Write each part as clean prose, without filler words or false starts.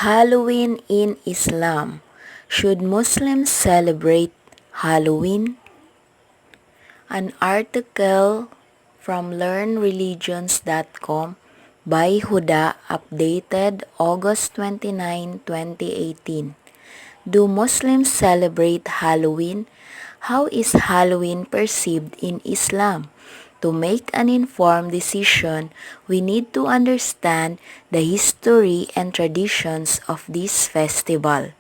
Halloween in Islam. Should Muslims celebrate Halloween? An article from learnreligions.com by Huda, updated August 29, 2018. Do Muslims celebrate Halloween? How is Halloween perceived in Islam? To make an informed decision, we need to understand the history and traditions of this festival.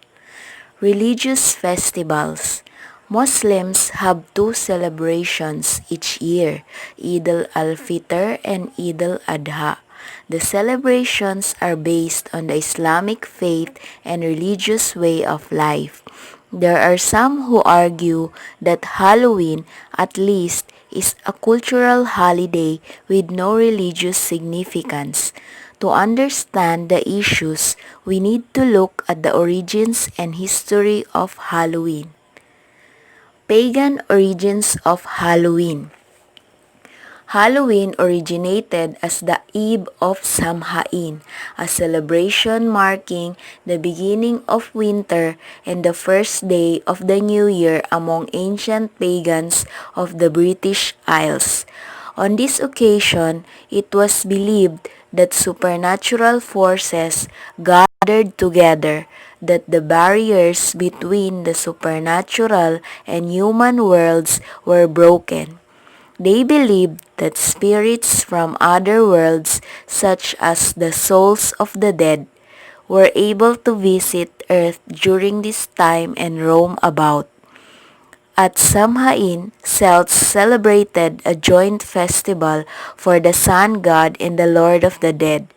Religious festivals. Muslims have two celebrations each year, Eid al-Fitr and Eid al-Adha. The celebrations are based on the Islamic faith and religious way of life. There are some who argue that Halloween, at least, is a cultural holiday with no religious significance. To understand the issues, we need to look at the origins and history of Halloween. Pagan origins of Halloween. Halloween originated as the Eve of Samhain, a celebration marking the beginning of winter and the first day of the new year among ancient pagans of the British Isles. On this occasion, it was believed that supernatural forces gathered together, that the barriers between the supernatural and human worlds were broken. They believed that spirits from other worlds, such as the souls of the dead, were able to visit Earth during this time and roam about. At Samhain, Celts celebrated a joint festival for the sun god and the lord of the dead.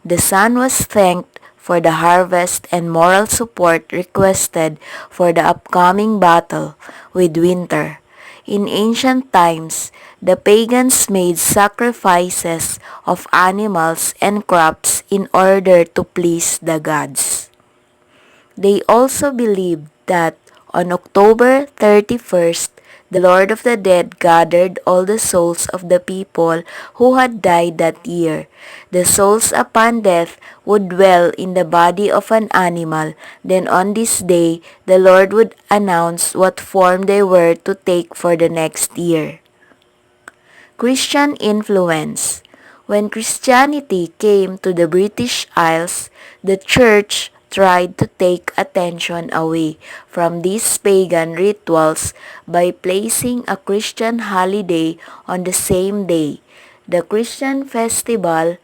The sun was thanked for the harvest and moral support requested for the upcoming battle with winter. In ancient times, the pagans made sacrifices of animals and crops in order to please the gods. They also believed that on October 31st, the Lord of the Dead gathered all the souls of the people who had died that year. The souls upon death would dwell in the body of an animal. Then on this day, the Lord would announce what form they were to take for the next year. Christian influence. When Christianity came to the British Isles, the church tried to take attention away from these pagan rituals by placing a Christian holiday on the same day. The Christian festival,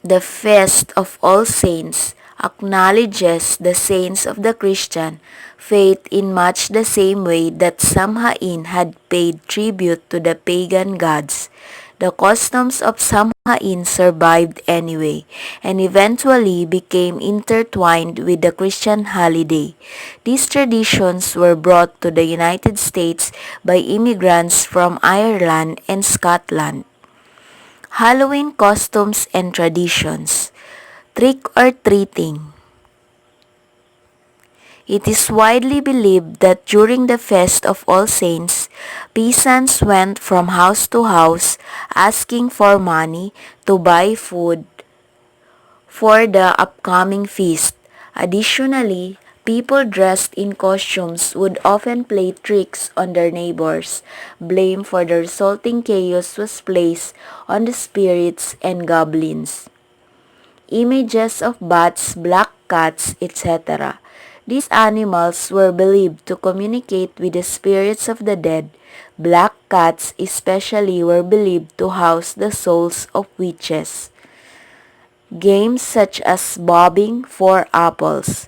the Feast of All Saints, acknowledges the saints of the Christian faith in much the same way that Samhain had paid tribute to the pagan gods. The customs of Samhain survived anyway, and eventually became intertwined with the Christian holiday. These traditions were brought to the United States by immigrants from Ireland and Scotland. Halloween costumes and traditions. Trick or treating. It is widely believed that during the Feast of All Saints, peasants went from house to house asking for money to buy food for the upcoming feast. Additionally, people dressed in costumes would often play tricks on their neighbors. Blame for the resulting chaos was placed on the spirits and goblins. Images of bats, black cats, etc. These animals were believed to communicate with the spirits of the dead. Black cats especially were believed to house the souls of witches. Games such as bobbing for apples.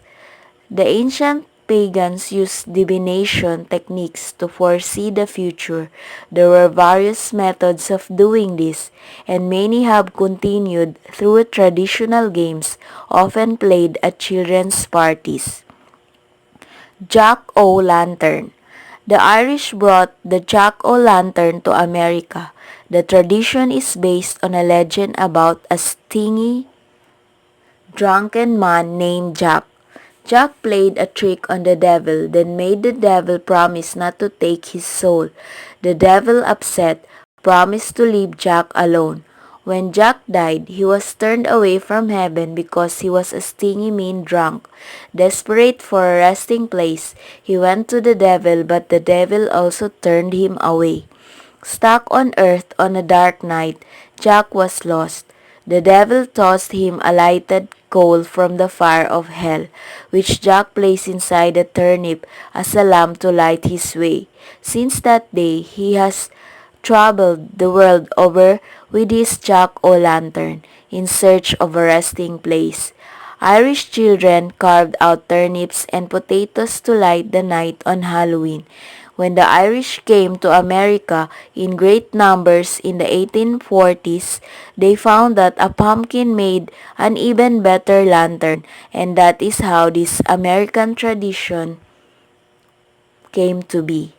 The ancient pagans used divination techniques to foresee the future. There were various methods of doing this, and many have continued through traditional games often played at children's parties. Jack-o'-lantern. The Irish brought the jack-o'-lantern to America. The tradition is based on a legend about a stingy, drunken man named Jack. Jack played a trick on the devil, then made the devil promise not to take his soul. The devil, upset, promised to leave Jack alone. When Jack died, he was turned away from heaven because he was a stingy mean drunk. Desperate for a resting place, he went to the devil, but the devil also turned him away. Stuck on earth on a dark night, Jack was lost. The devil tossed him a lighted coal from the fire of hell, which Jack placed inside a turnip as a lamp to light his way. Since that day, he has traveled the world over with his jack-o'-lantern in search of a resting place. Irish children carved out turnips and potatoes to light the night on Halloween. When the Irish came to America in great numbers in the 1840s, they found that a pumpkin made an even better lantern, and that is how this American tradition came to be.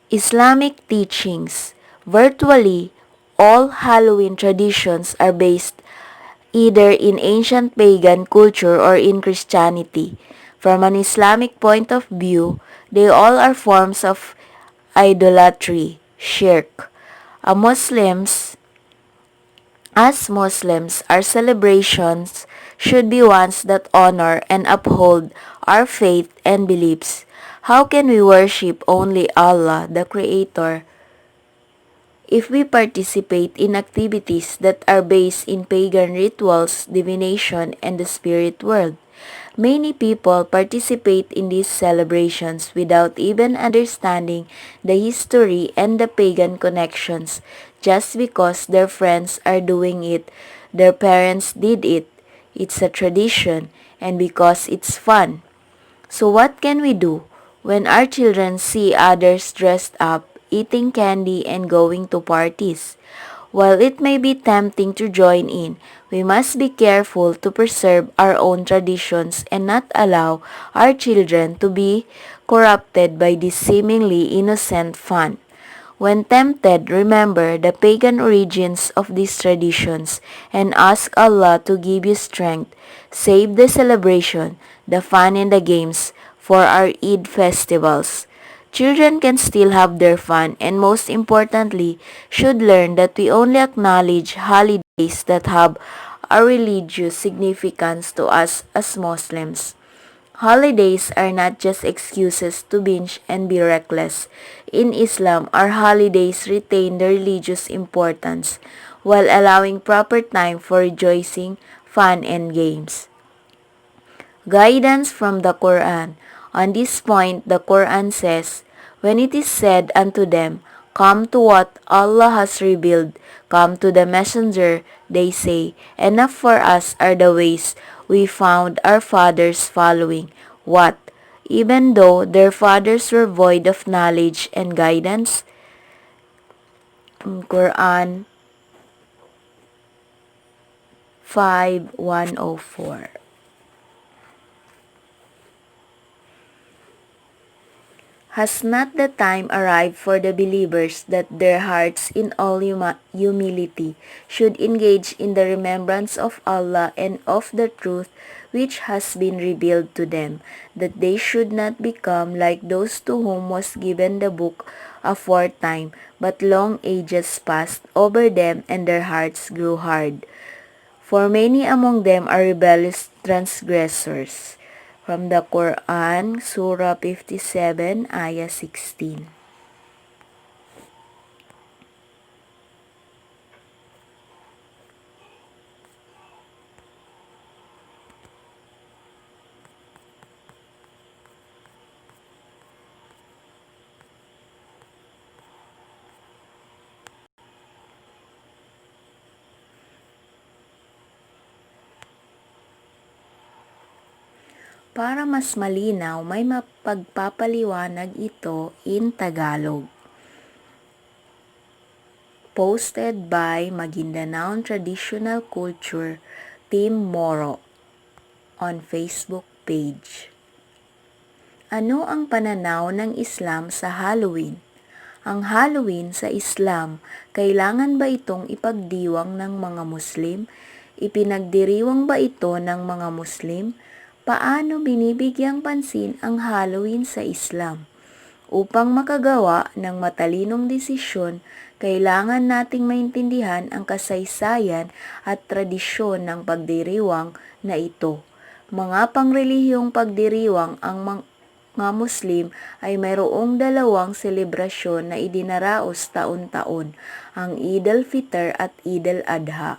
Islamic teachings. Virtually all Halloween traditions are based either in ancient pagan culture or in Christianity. From an Islamic point of view, they all are forms of idolatry, shirk. A Muslims, as Muslims, our celebrations should be ones that honor and uphold our faith and beliefs. How can we worship only Allah, the Creator, if we participate in activities that are based in pagan rituals, divination, and the spirit world? Many people participate in these celebrations without even understanding the history and the pagan connections. Just because their friends are doing it, their parents did it. It's a tradition, and because it's fun. So what can we do when our children see others dressed up, eating candy, and going to parties? While it may be tempting to join in, we must be careful to preserve our own traditions and not allow our children to be corrupted by this seemingly innocent fun. When tempted, remember the pagan origins of these traditions and ask Allah to give you strength. Save the celebration, the fun and the games for our Eid festivals. Children can still have their fun and most importantly should learn that we only acknowledge holidays that have a religious significance to us as Muslims. Holidays are not just excuses to binge and be reckless. In Islam, our holidays retain their religious importance while allowing proper time for rejoicing, fun, and games. Guidance from the Quran. On this point, the Quran says, "When it is said unto them, Come to what Allah has revealed, come to the messenger, they say, Enough for us are the ways we found our fathers following. What? Even though their fathers were void of knowledge and guidance?" Quran 5:104. Has not the time arrived for the believers that their hearts in all humility should engage in the remembrance of Allah and of the truth which has been revealed to them, that they should not become like those to whom was given the book aforetime, but long ages passed over them and their hearts grew hard? For many among them are rebellious transgressors. From the Quran, Surah 57, Ayah 16. Para mas malinaw, may mapagpapaliwanag ito in Tagalog. Posted by Maguindanao Traditional Culture Team Moro on Facebook page. Ano ang pananaw ng Islam sa Halloween? Ang Halloween sa Islam, kailangan ba itong ipagdiwang ng mga Muslim? Ipinagdiriwang ba ito ng mga Muslim? Paano binibigyang pansin ang Halloween sa Islam? Upang makagawa ng matalinong desisyon, kailangan nating maintindihan ang kasaysayan at tradisyon ng pagdiriwang na ito. Mga pangrelihiyong pagdiriwang ang mga Muslim ay mayroong dalawang selebrasyon na idinaraos taon-taon, ang Eid al-Fitr at Eid al-Adha.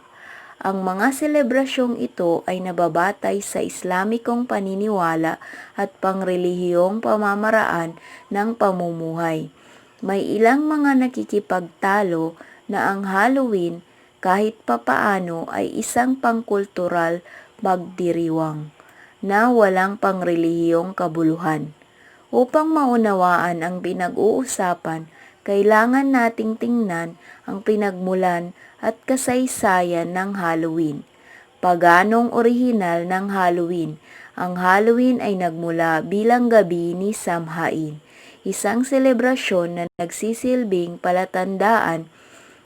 Ang mga selebrasyong ito ay nababatay sa Islamikong paniniwala at pangrelihiyong pamamaraan ng pamumuhay. May ilang mga nakikipagtalo na ang Halloween kahit papaano ay isang pangkultural pagdiriwang na walang pangrelihiyong kabuluhan. Upang maunawaan ang pinag-uusapan, kailangan nating tingnan ang pinagmulan at kasaysayan ng Halloween. Paganong orihinal ng Halloween. Ang Halloween ay nagmula bilang gabi ni Samhain, isang selebrasyon na nagsisilbing palatandaan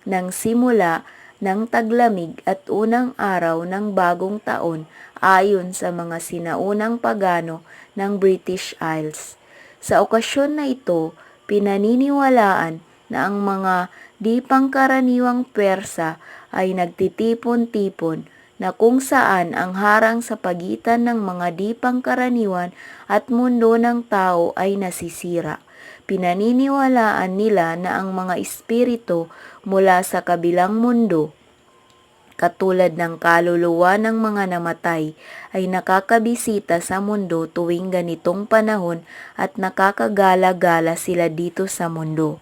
ng simula ng taglamig at unang araw ng bagong taon ayon sa mga sinaunang pagano ng British Isles. Sa okasyon na ito, pinaniniwalaan na ang mga di pangkaraniwang pwersa ay nagtitipon-tipon na kung saan ang harang sa pagitan ng mga di pangkaraniwan at mundo ng tao ay nasisira. Pinaniniwalaan nila na ang mga espiritu mula sa kabilang mundo, katulad ng kaluluwa ng mga namatay, ay nakakabisita sa mundo tuwing ganitong panahon at nakakagala-gala sila dito sa mundo.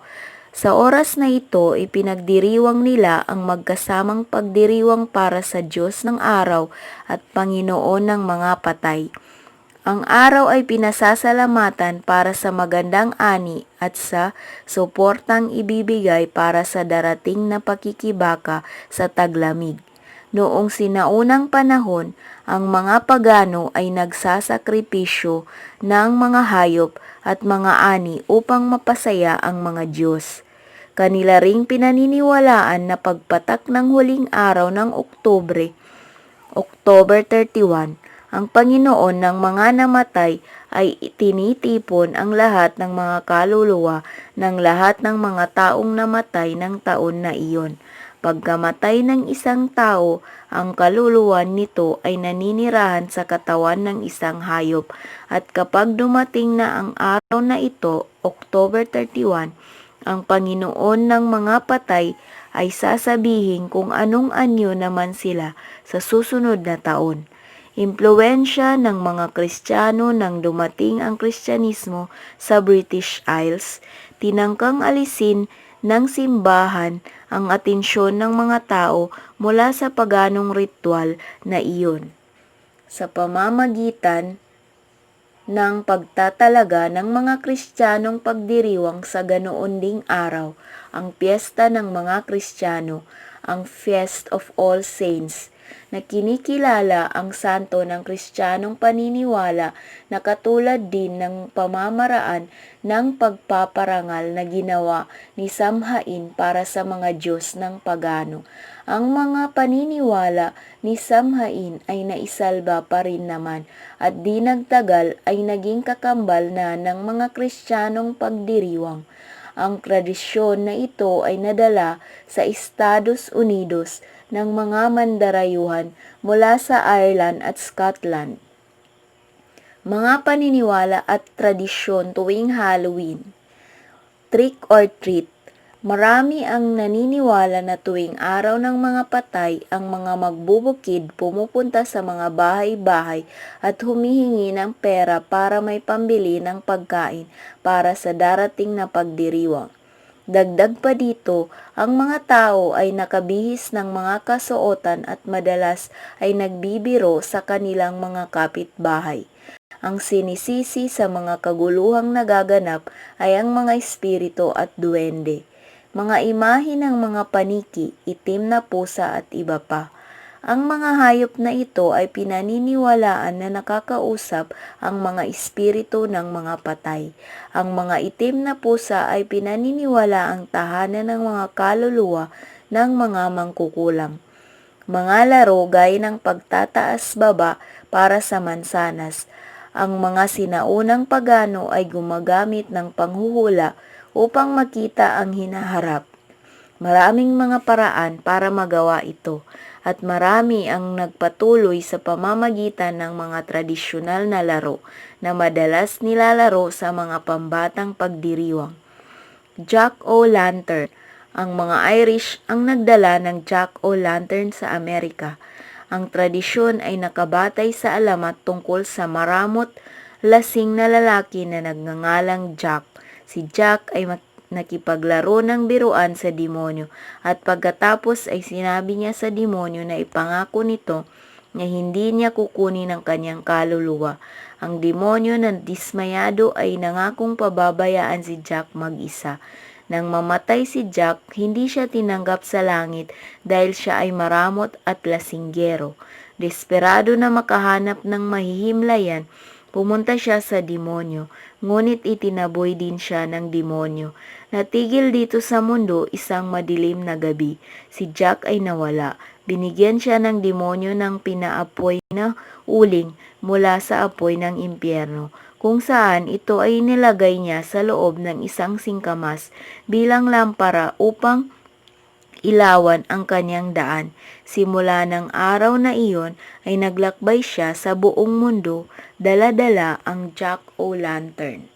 Sa oras na ito, ipinagdiriwang nila ang magkasamang pagdiriwang para sa Diyos ng araw at Panginoon ng mga patay. Ang araw ay pinasasalamatan para sa magandang ani at sa suportang ibibigay para sa darating na pakikibaka sa taglamig. Noong sinaunang panahon, ang mga pagano ay nagsasakripisyo ng mga hayop at mga ani upang mapasaya ang mga Diyos. Kanila ring pinaniniwalaan na pagpatak ng huling araw ng October 31, ang Panginoon ng mga namatay ay tinitipon ang lahat ng mga kaluluwa ng lahat ng mga taong namatay ng taon na iyon. Pagkamatay ng isang tao, ang kaluluwa nito ay naninirahan sa katawan ng isang hayop at kapag dumating na ang araw na ito, October 31, ang Panginoon ng mga patay ay sasabihin kung anong anyo naman sila sa susunod na taon. Impluwensya ng mga Kristiyano nang dumating ang Kristyanismo sa British Isles, tinangkang alisin ng simbahan ang atensyon ng mga tao mula sa paganong ritual na iyon. Sa pamamagitan ng pagtatalaga ng mga Kristiyanong pagdiriwang sa ganoon ding araw, ang piyesta ng mga Kristiyano, ang Feast of All Saints, na kinikilala ang santo ng Kristiyanong paniniwala na katulad din ng pamamaraan ng pagpaparangal na ginawa ni Samhain para sa mga Diyos ng pagano. Ang mga paniniwala ni Samhain ay naisalba pa rin naman at di nagtagal ay naging kakambal na ng mga Kristiyanong pagdiriwang. Ang tradisyon na ito ay nadala sa Estados Unidos ng mga mandarayuhan mula sa Ireland at Scotland. Mga paniniwala at tradisyon tuwing Halloween. Trick or treat. Marami ang naniniwala na tuwing araw ng mga patay, ang mga magbubukid pumupunta sa mga bahay-bahay at humihingi ng pera para may pambili ng pagkain para sa darating na pagdiriwang. Dagdag pa dito, ang mga tao ay nakabihis ng mga kasuotan at madalas ay nagbibiro sa kanilang mga kapitbahay. Ang sinisisi sa mga kaguluhang nagaganap ay ang mga espiritu at duwende, mga imahe ng mga paniki, itim na pusa at iba pa. Ang mga hayop na ito ay pinaniniwalaan na nakakausap ang mga espiritu ng mga patay. Ang mga itim na pusa ay pinaniniwala ang tahanan ng mga kaluluwa ng mga mangkukulam. Mga laro gaya ng pagtataas baba para sa mansanas. Ang mga sinaunang pagano ay gumagamit ng panghuhula upang makita ang hinaharap. Maraming mga paraan para magawa ito at marami ang nagpatuloy sa pamamagitan ng mga tradisyonal na laro na madalas nilalaro sa mga pambatang pagdiriwang. Jack-o'-lantern. Ang mga Irish ang nagdala ng Jack-o'-lantern sa Amerika. Ang tradisyon ay nakabatay sa alamat tungkol sa maramot lasing na lalaki na nagngangalang Jack. Si Jack ay nakipaglaro ng biruan sa demonyo at pagkatapos ay sinabi niya sa demonyo na ipangako nito na hindi niya kukunin ang kanyang kaluluwa. Ang demonyo na dismayado ay nangakong pababayaan si Jack mag-isa. Nang mamatay si Jack, hindi siya tinanggap sa langit dahil siya ay maramot at lasinggero. Desperado na makahanap ng mahihimlayan, pumunta siya sa demonyo, ngunit itinaboy din siya ng demonyo. Natigil dito sa mundo isang madilim na gabi. Si Jack ay nawala. Binigyan siya ng demonyo ng pinaapoy na uling mula sa apoy ng impyerno, kung saan ito ay nilagay niya sa loob ng isang singkamas bilang lampara upang ilawan ang kanyang daan. Simula ng araw na iyon ay naglakbay siya sa buong mundo, dala-dala ang Jack-o'-lantern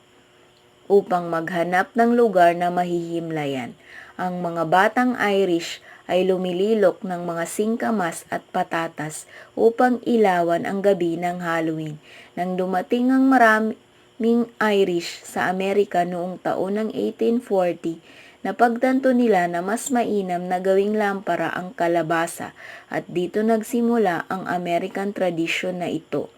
upang maghanap ng lugar na mahihimlayan. Ang mga batang Irish ay lumililok ng mga singkamas at patatas upang ilawan ang gabi ng Halloween. Nang dumating ang maraming Irish sa Amerika noong taon ng 1840, napagtanto nila na mas mainam na gawing lampara ang kalabasa at dito nagsimula ang American tradition na ito.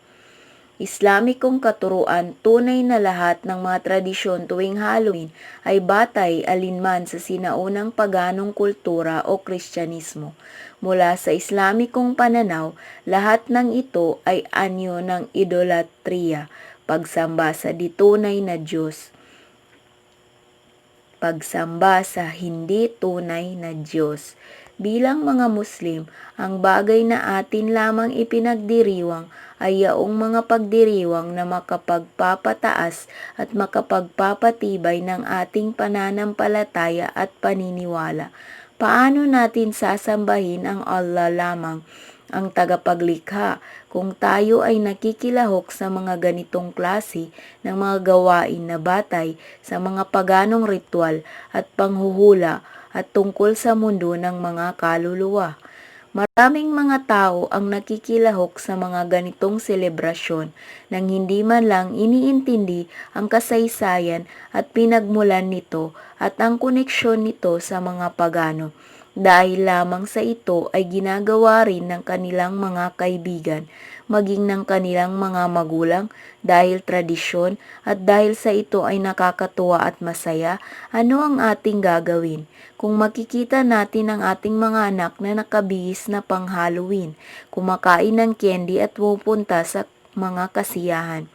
Islamikong katuruan, tunay na lahat ng mga tradisyon tuwing Halloween ay batay alinman sa sinaunang paganong kultura o Kristyanismo. Mula sa Islamikong pananaw, lahat ng ito ay anyo ng idolatriya, pagsamba sa di tunay na Diyos. Pagsamba sa hindi tunay na Diyos. Bilang mga Muslim, ang bagay na atin lamang ipinagdiriwang ay yaong mga pagdiriwang na makapagpapataas at makapagpapatibay ng ating pananampalataya at paniniwala. Paano natin sasambahin ang Allah lamang, ang tagapaglikha, kung tayo ay nakikilahok sa mga ganitong klase ng mga gawain na batay sa mga paganong ritual at panghuhula at tungkol sa mundo ng mga kaluluwa? Maraming mga tao ang nakikilahok sa mga ganitong selebrasyon nang hindi man lang iniintindi ang kasaysayan at pinagmulan nito at ang koneksyon nito sa mga pagano. Dahil lamang sa ito ay ginagawa rin ng kanilang mga kaibigan, maging ng kanilang mga magulang, dahil tradisyon at dahil sa ito ay nakakatuwa at masaya. Ano ang ating gagawin kung makikita natin ang ating mga anak na nakabihis na pang Halloween, kumakain ng candy at pupunta sa mga kasiyahan?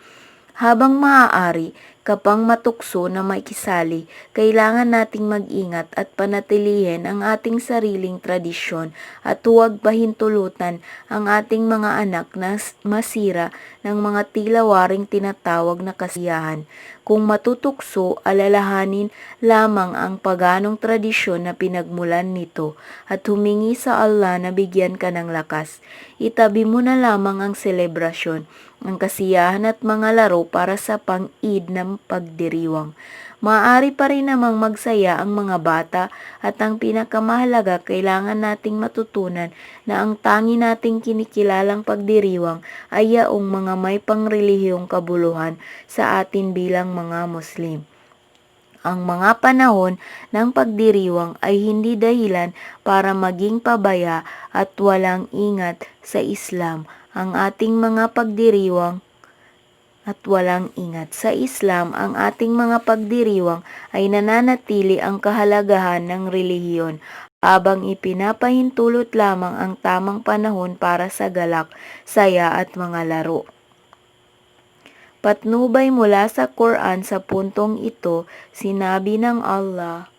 Habang maaari, kapang matukso na makisali, kailangan nating mag-ingat at panatilihin ang ating sariling tradisyon at huwag pahintulutan ang ating mga anak na masira ng mga tila waring tinatawag na kasiyahan. Kung matutukso, alalahanin lamang ang paganong tradisyon na pinagmulan nito at humingi sa Allah na bigyan ka ng lakas. Itabi mo na lamang ang selebrasyon, ang kasiyahan at mga laro para sa pang-Eid ng pagdiriwang. Maaari pa rin namang magsaya ang mga bata at ang pinakamahalaga, kailangan nating matutunan na ang tangi nating kinikilalang pagdiriwang ay yaong mga may pangrelihiyong kabuluhan sa atin bilang mga Muslim. Ang mga panahon ng pagdiriwang ay hindi dahilan para maging pabaya at walang ingat sa Islam. Ang ating mga pagdiriwang at walang ingat. Sa Islam, ang ating mga pagdiriwang ay nananatili ang kahalagahan ng relihiyon habang ipinapahintulot lamang ang tamang panahon para sa galak, saya at mga laro. Patnubay mula sa Quran sa puntong ito, sinabi ng Allah,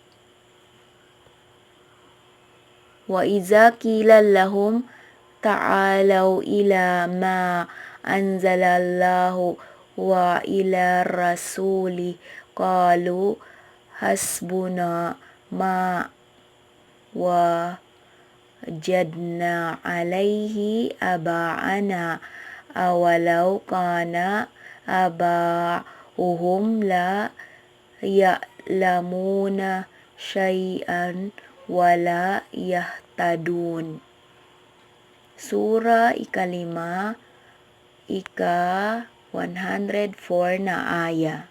"Wa iza qila lahum ta'alaw ila ma anzalallahu wa ila rasuli qalu hasbuna ma wajadna alaihi aba'ana awalau kana aba'uhum la ya'lamuna syai'an wala yahtadun. Sura ikalima, ika-104 na aya.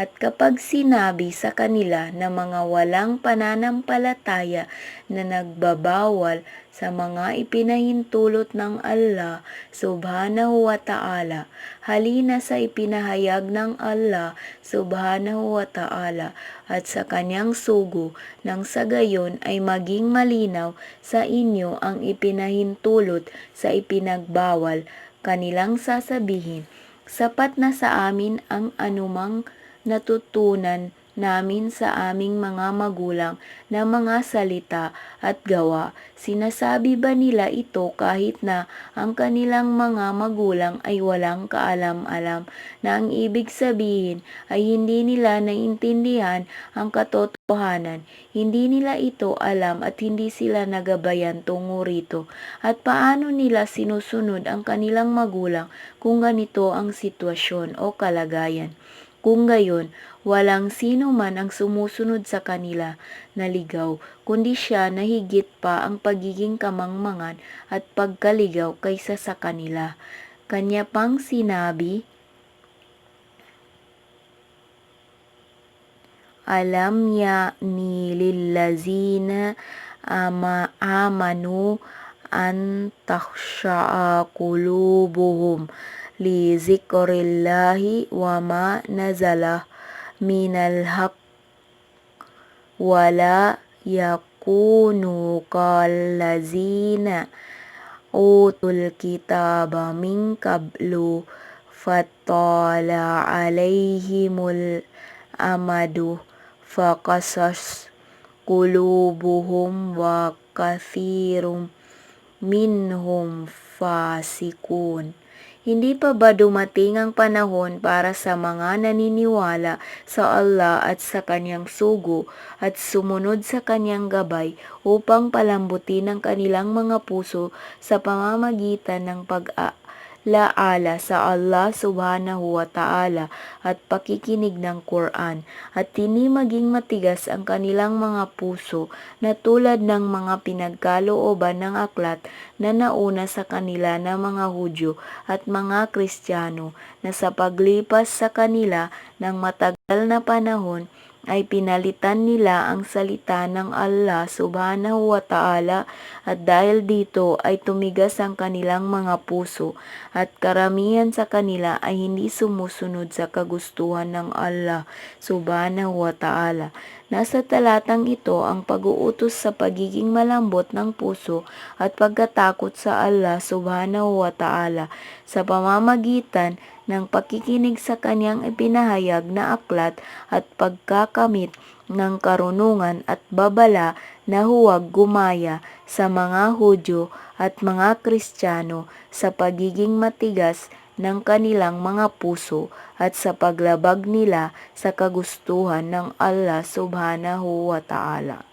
At kapag sinabi sa kanila na mga walang pananampalataya na nagbabawal sa mga ipinahintulot ng Allah subhanahu wa ta'ala, halina sa ipinahayag ng Allah subhanahu wa ta'ala at sa kanyang sugo nang sa gayon ay maging malinaw sa inyo ang ipinahintulot sa ipinagbawal, kanilang sasabihin, sapat na sa amin ang anumang natutunan namin sa aming mga magulang na mga salita at gawa. Sinasabi ba nila ito kahit na ang kanilang mga magulang ay walang kaalam-alam, na ang ibig sabihin ay hindi nila naiintindihan ang katotohanan, hindi nila ito alam at hindi sila nagabayan tungo rito? At paano nila sinusunod ang kanilang magulang kung ganito ang sitwasyon o kalagayan? Kung gayon, walang sino man ang sumusunod sa kanila na ligaw, kundi siya na higit pa ang pagiging kamangmangan at pagkaligaw kaysa sa kanila. Kanya pang sinabi, Alam ya'ni lillazina amanu an takhsha'a qulubuhum li zikrillahi wa ma nazala minal haq wala yakunu kallazina utul kitaba min qablu fatala alaihimul amadu faqasas qulubuhum wa kathirum minhum fasikun. Hindi pa ba dumating ang panahon para sa mga naniniwala sa Allah at sa kanyang sugo at sumunod sa kanyang gabay upang palambutin ang kanilang mga puso sa pamamagitan ng pag-alaala sa Allah subhanahu wa ta'ala at pakikinig ng Quran, at hindi maging matigas ang kanilang mga puso na tulad ng mga pinagkalooban ng aklat na nauna sa kanila na mga Hudyo at mga Kristiyano, na sa paglipas sa kanila ng matagal na panahon ay pinalitan nila ang salita ng Allah subhanahu wa ta'ala, at dahil dito ay tumigas ang kanilang mga puso at karamihan sa kanila ay hindi sumusunod sa kagustuhan ng Allah subhanahu wa ta'ala. Nasa talatang ito ang pag-uutos sa pagiging malambot ng puso at pagkatakot sa Allah subhanahu wa ta'ala sa pamamagitan ng pakikinig sa kanyang ipinahayag na aklat at pagkakamit ng karunungan at babala na huwag gumaya sa mga Hudyo at mga Kristiyano sa pagiging matigas ng kanilang mga puso at sa paglabag nila sa kagustuhan ng Allah subhanahu wa ta'ala.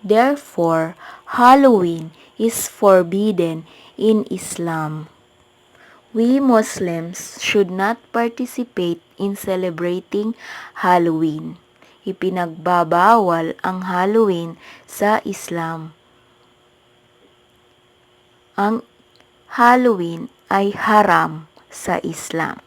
Therefore, Halloween is forbidden in Islam. We Muslims should not participate in celebrating Halloween. Ipinagbabawal ang Halloween sa Islam. Ang Halloween ay haram sa Islam.